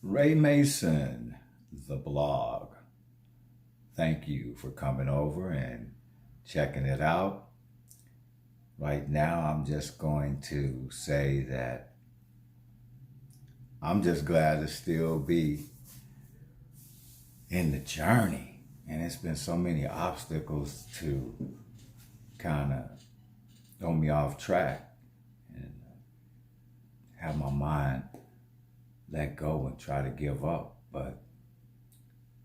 Ray Mason, the blog. Thank you for coming over and checking it out. Right now, I'm just going to say that I'm just glad to still be in the journey. And it's been so many obstacles to kind of throw me off track and have my mind let go and try to give up. But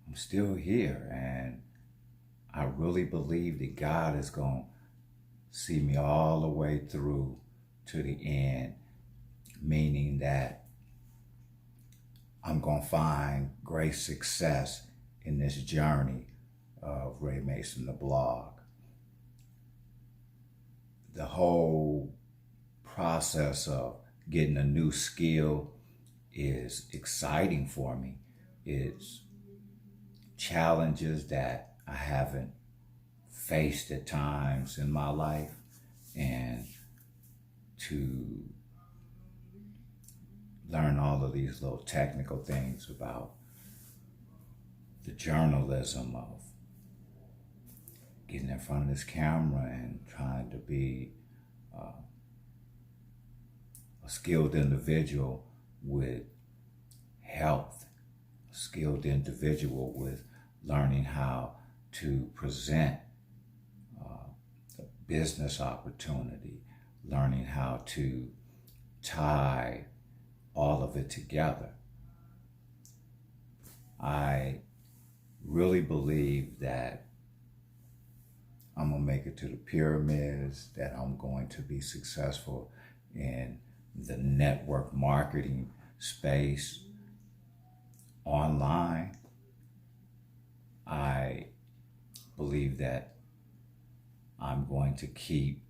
I'm still here, and I really believe that God is going to see me all the way through to the end, meaning that I'm going to find great success in this journey of Ray Mason, the blog. The whole process of getting a new skill is exciting for me. It's challenges that I haven't faced at times in my life, and to learn all of these little technical things about the journalism of getting in front of this camera and trying to be a skilled individual with health, a skilled individual with learning how to present a business opportunity, learning how to tie all of it together. I really believe that I'm going to make it to the pyramids, that I'm going to be successful in the network marketing space online. I believe that I'm going to keep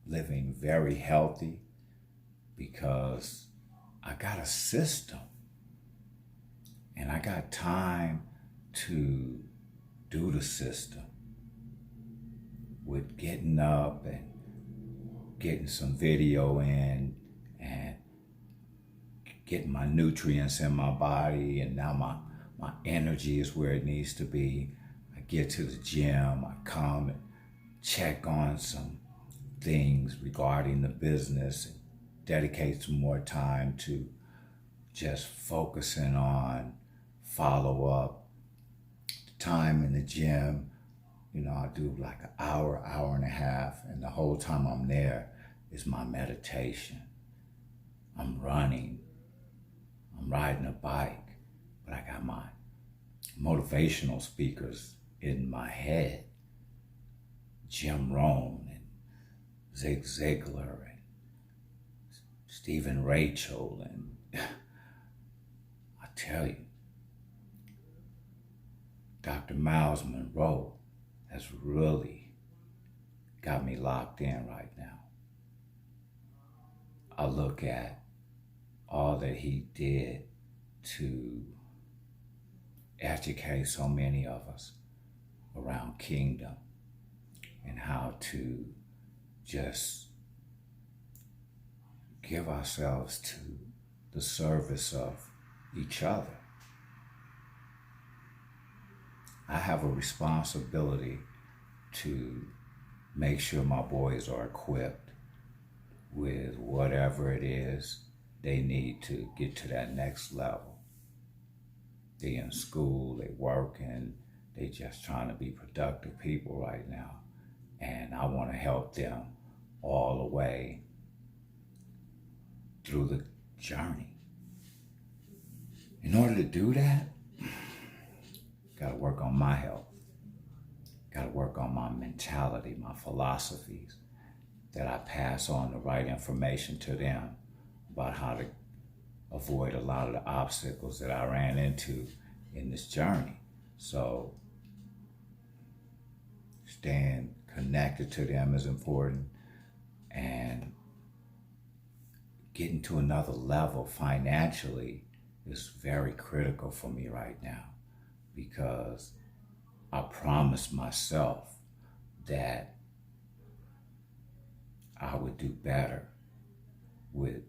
living very healthy because I got a system and I got time to do the system with getting up and getting some video in and getting my nutrients in my body, and now my energy is where it needs to be. I get to the gym, I come and check on some things regarding the business and dedicate some more time to just focusing on follow up. Time in the gym, I do like an hour, hour and a half, and the whole time I'm there is my meditation. I'm running, I'm riding a bike, but I got my motivational speakers in my head. Jim Rohn and Zig Ziglar and Stephen Rachel, and I tell you, Dr. Miles Monroe has really got me locked in right now. I look at all that he did to educate so many of us around kingdom and how to just give ourselves to the service of each other. I have a responsibility to make sure my boys are equipped with whatever it is they need to get to that next level. They in school, they working, they just trying to be productive people right now. And I want to help them all the way through the journey. In order to do that, got to work on my health. Got to work on my mentality, my philosophies, that I pass on the right information to them about how to avoid a lot of the obstacles that I ran into in this journey. So staying connected to them is important, and getting to another level financially is very critical for me right now, because I promised myself that I would do better with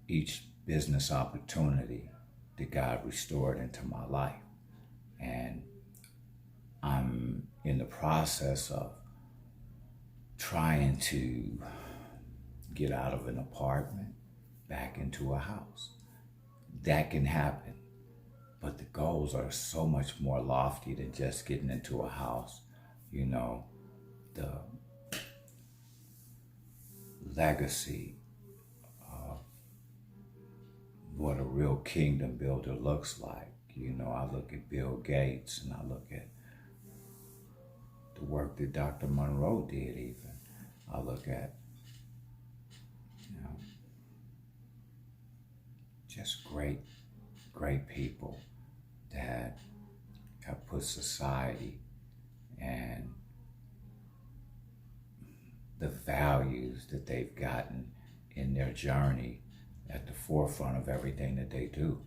each business opportunity that God restored into my life. And I'm in the process of trying to get out of an apartment back into a house. That can happen, but the goals are so much more lofty than just getting into a house. You know, the legacy of what a real kingdom builder looks like. You know, I look at Bill Gates and I look at the work that Dr. Monroe did even. I look at, you know, just great people that have put society and the values that they've gotten in their journey at the forefront of everything that they do.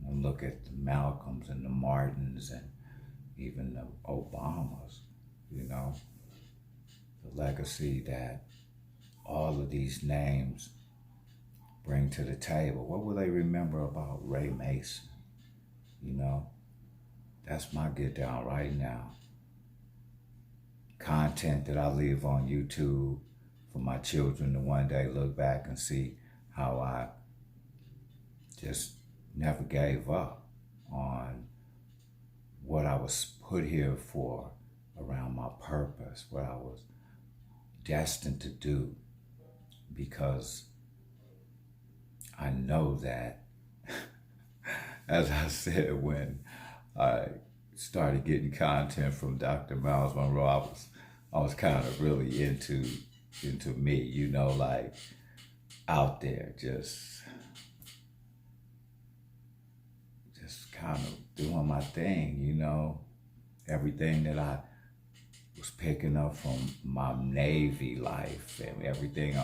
And look at the Malcolms and the Martins and even the Obamas, you know, the legacy that all of these names bring to the table. What will they remember about Ray Mason? You know, that's my get down right now. Content that I leave on YouTube for my children to one day look back and see how I just never gave up on what I was put here for, around my purpose, what I was destined to do, because I know that, as I said, when I started getting content from Dr. Miles Monroe, I was kind of really into me, you know, like out there, just kind of doing my thing, you know, everything that I was picking up from my Navy life and everything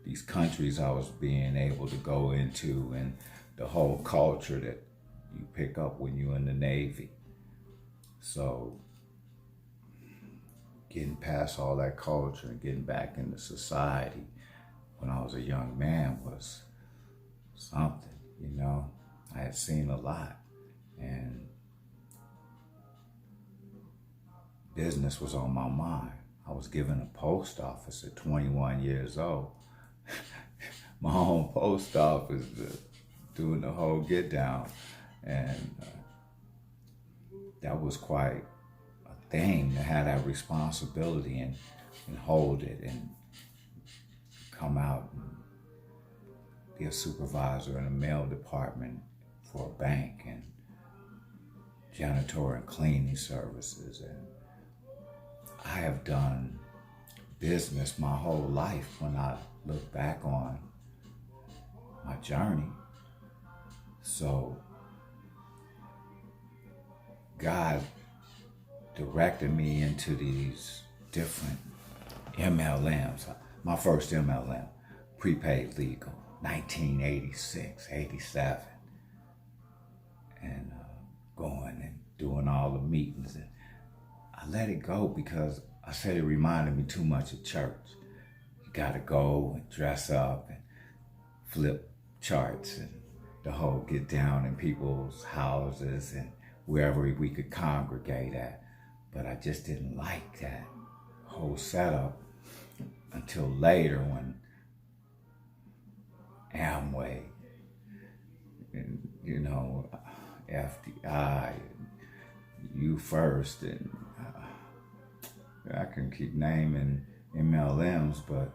these countries I was being able to go into, and the whole culture that you pick up when you're in the Navy. So getting past all that culture and getting back into society when I was a young man was something, you know. I had seen a lot, and business was on my mind. I was given a post office at 21 years old. My own post office, doing the whole get down. And that was quite a thing to have that responsibility and hold it and come out and be a supervisor in a mail department for a bank and janitor and cleaning services. And I have done business my whole life when I look back on my journey. So God directed me into these different MLMs. My first MLM, prepaid legal, 1986, 87. And going and doing all the meetings. And I let it go because I said it reminded me too much of church. You gotta go and dress up and flip charts and the whole get down in people's houses and wherever we could congregate at. But I just didn't like that whole setup until later when Amway and, you know, FDI, You First, and I can keep naming MLMs, but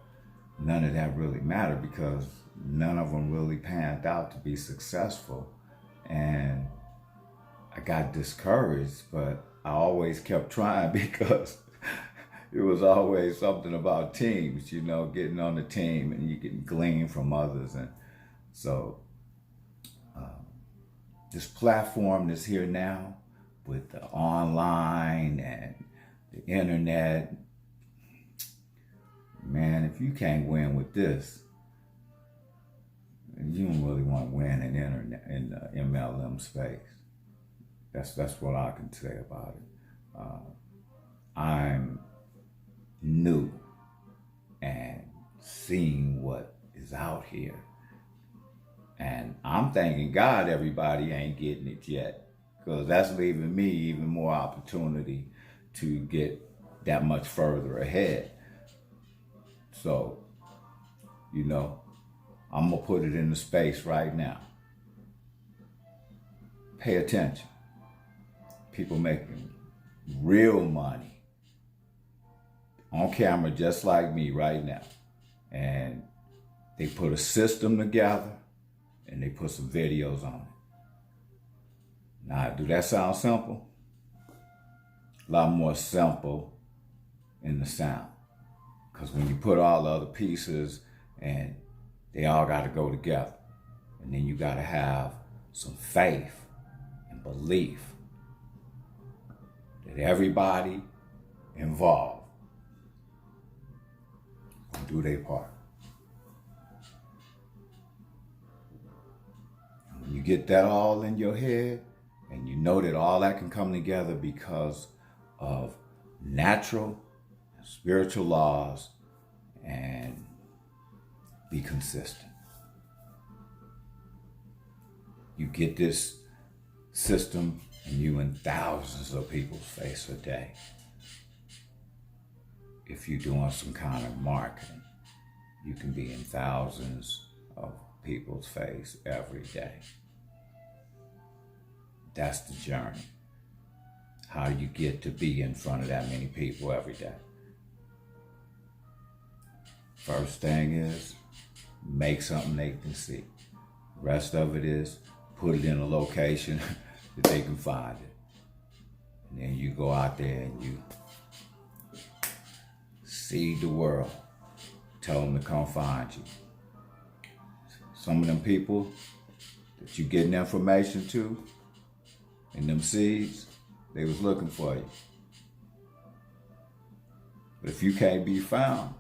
none of that really mattered because none of them really panned out to be successful. And I got discouraged, but I always kept trying because it was always something about teams, you know, getting on the team and you can glean from others. And so this platform that's here now with the online and the internet, man, if you can't win with this, you don't really want to win in the MLM space. That's what I can say about it. I'm new and seeing what is out here. And I'm thanking God everybody ain't getting it yet, because that's leaving me even more opportunity to get that much further ahead. So, you know, I'm going to put it in the space right now. Pay attention. People making real money on camera just like me right now. And they put a system together and they put some videos on it. Now, do that sound simple? A lot more simple in the sound. Because when you put all the other pieces and they all got to go together. And then you got to have some faith and belief that everybody involved will do their part. And when you get that all in your head, and you know that all that can come together because of natural and spiritual laws, and be consistent. You get this system and you in thousands of people's face a day. If you're doing some kind of marketing, you can be in thousands of people's face every day. That's the journey. How you get to be in front of that many people every day. First thing is, make something they can see. Rest of it is, put it in a location that they can find it. And then you go out there and you seed the world. Tell them to come find you. Some of them people that you getting information to, and them seeds, they was looking for you. But if you can't be found,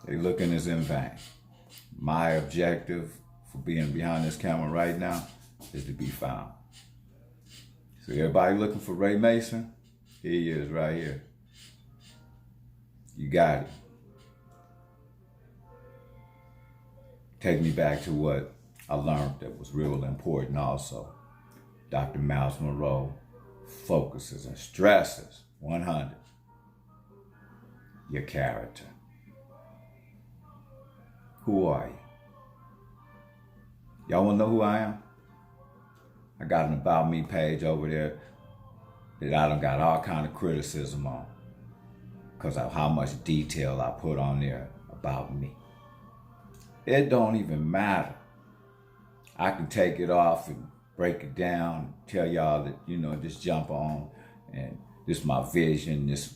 they looking is in vain. My objective for being behind this camera right now is to be found. So everybody looking for Ray Mason, here he is right here. You got it. Take me back to what I learned that was real important also. Dr. Miles Monroe focuses and stresses 100. Your character. Who are you? Y'all wanna know who I am? I got an About Me page over there that I done got all kind of criticism on because of how much detail I put on there about me. It don't even matter. I can take it off and break it down, tell y'all that, just jump on and this is my vision, this,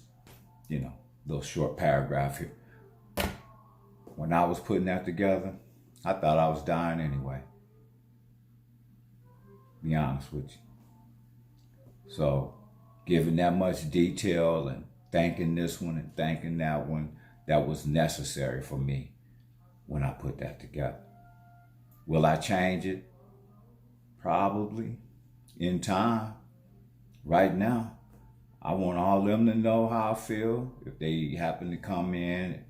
little short paragraph here. When I was putting that together, I thought I was dying anyway. Be honest with you. So, giving that much detail and thanking this one and thanking that one, that was necessary for me when I put that together. Will I change it? Probably. In time. Right now, I want all of them to know how I feel. If they happen to come in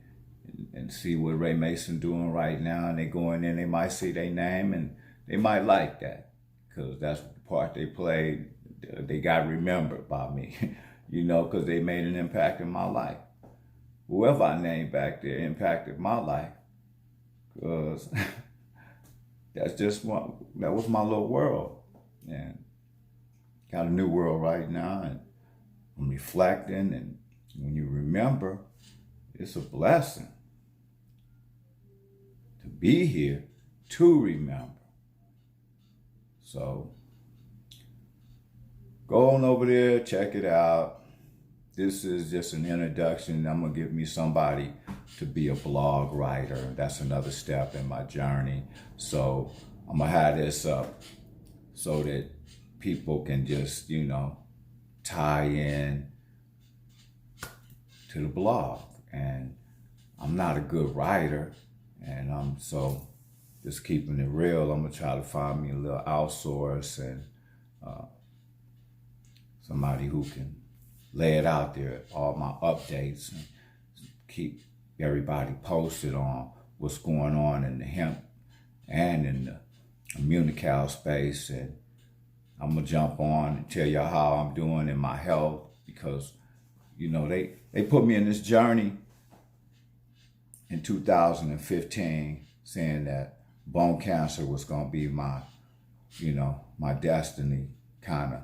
and see what Ray Mason doing right now, and they go in there, they might see their name and they might like that, because that's the part they played. They got remembered by me, because they made an impact in my life. Whoever I named back there impacted my life, because that was my little world. And got a new world right now, and I'm reflecting, and when you remember, it's a blessing to be here to remember. So go on over there, check it out. This is just an introduction. I'm gonna give me somebody to be a blog writer. That's another step in my journey. So I'm gonna have this up so that people can just, tie in to the blog. And I'm not a good writer, and I'm so just keeping it real. I'm gonna try to find me a little outsource and somebody who can lay it out there, all my updates, and keep everybody posted on what's going on in the hemp and in the immunical space. And I'm gonna jump on and tell y'all how I'm doing in my health, because they put me in this journey in 2015 saying that bone cancer was gonna be my destiny, kind of.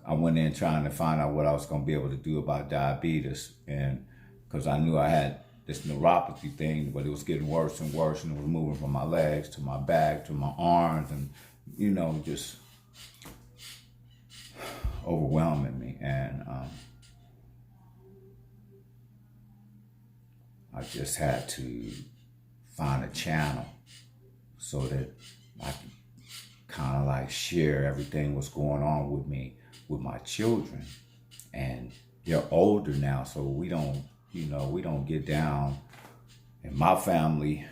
I went in trying to find out what I was gonna be able to do about diabetes, and because I knew I had this neuropathy thing, but it was getting worse and worse, and it was moving from my legs to my back to my arms, and just overwhelming me. And I just had to find a channel so that I could kind of like share everything what's going on with me with my children. And they're older now, so we don't get down in my family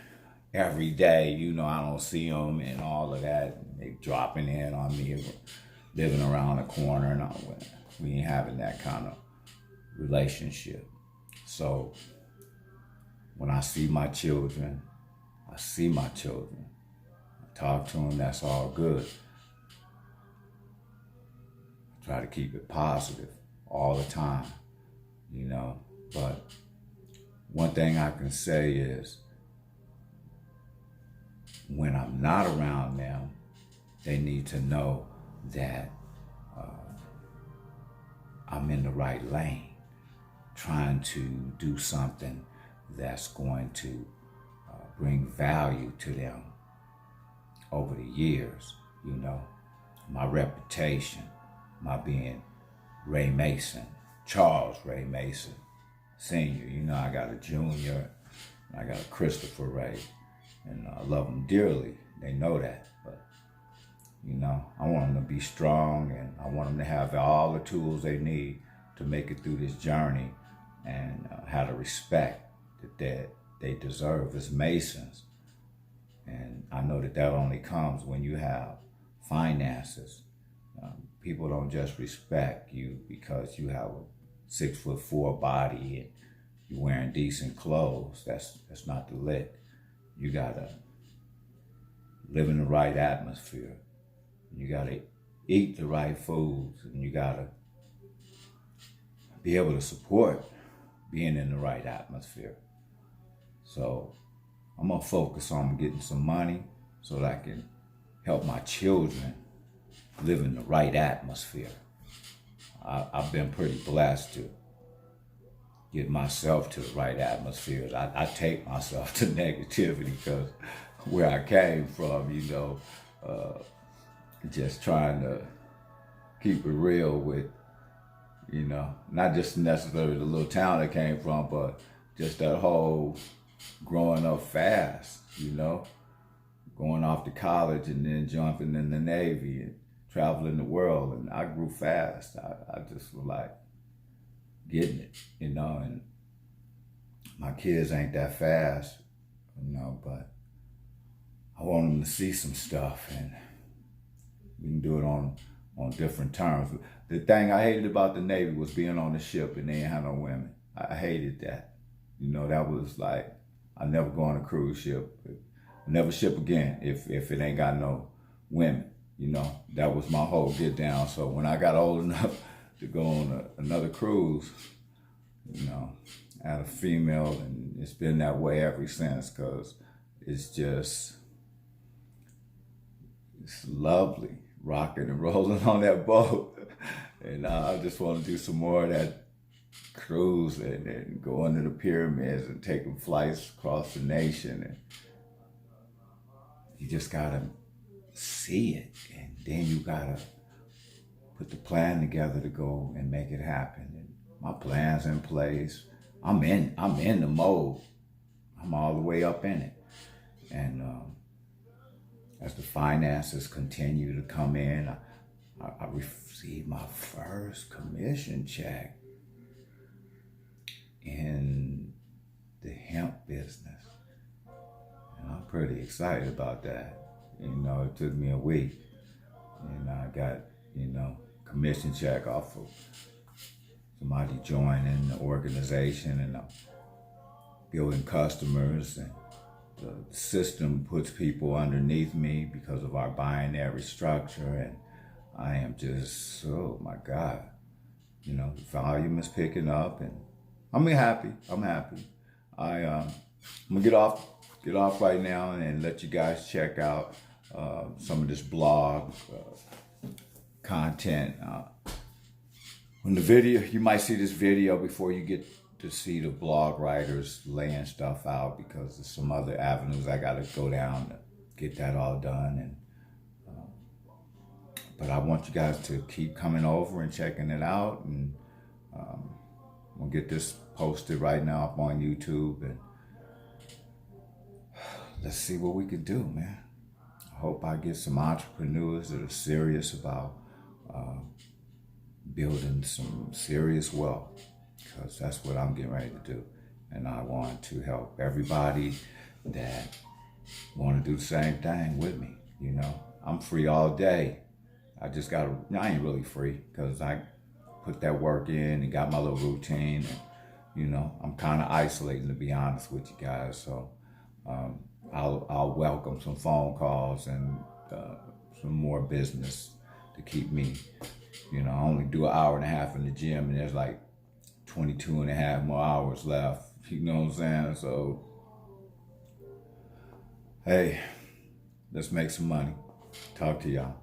every day. I don't see them and all of that. They dropping in on me, living around the corner, and all that. We ain't having that kind of relationship. So when I see my children, I talk to them, that's all good. I try to keep it positive all the time, But one thing I can say is, when I'm not around them, they need to know that I'm in the right lane, trying to do something that's going to bring value to them over the years. My reputation, my being Ray Mason, Charles Ray Mason Sr. I got a junior, and I got a Christopher Ray, and I love them dearly. They know that, but I want them to be strong, and I want them to have all the tools they need to make it through this journey, and have the respect that they deserve as Masons. And I know that only comes when you have finances. People don't just respect you because you have a 6'4" body and you're wearing decent clothes. That's not the lick. You gotta live in the right atmosphere. You gotta eat the right foods, and you gotta be able to support being in the right atmosphere. So I'm gonna focus on getting some money so that I can help my children live in the right atmosphere. I've been pretty blessed to get myself to the right atmosphere. I take myself to negativity because where I came from, just trying to keep it real with, not just necessarily the little town I came from, but just that whole growing up fast, going off to college and then jumping in the Navy and traveling the world. And I grew fast. I just was like getting it, and my kids ain't that fast, but I want them to see some stuff, and we can do it on different terms. The thing I hated about the Navy was being on the ship and they ain't had no women. I hated that. That was like, I never go on a cruise ship. Never ship again if it ain't got no women. That was my whole get down. So when I got old enough to go on another cruise, I had a female, and it's been that way ever since, because it's lovely rocking and rolling on that boat. And I just want to do some more of that cruise and go under the pyramids and taking flights across the nation. And you just gotta see it, and then you gotta put the plan together to go and make it happen. And my plan's in place. I'm in the mode. I'm all the way up in it. And as the finances continue to come in, I received my first commission check in the hemp business. And I'm pretty excited about that. It took me a week, and I got, commission check off of somebody joining the organization, and I'm building customers and the system puts people underneath me because of our binary structure, and I am just, oh my God, you know, the volume is picking up, and I'm happy. I'm happy. I'm gonna get off right now and let you guys check out some of this blog content. When the video, you might see this video before you get to see the blog writers laying stuff out, because there's some other avenues I got to go down to get that all done. And but I want you guys to keep coming over and checking it out, and we'll get this posted right now up on YouTube, and let's see what we can do, man. I hope I get some entrepreneurs that are serious about building some serious wealth, because that's what I'm getting ready to do. And I want to help everybody that want to do the same thing with me. You know, I'm free all day. I ain't really free, because I put that work in and got my little routine. And, you know, I'm kind of isolating, to be honest with you guys. So I'll welcome some phone calls and some more business to keep me. You know, I only do an hour and a half in the gym, and there's like 22 and a half more hours left. You know what I'm saying? So, hey, let's make some money. Talk to y'all.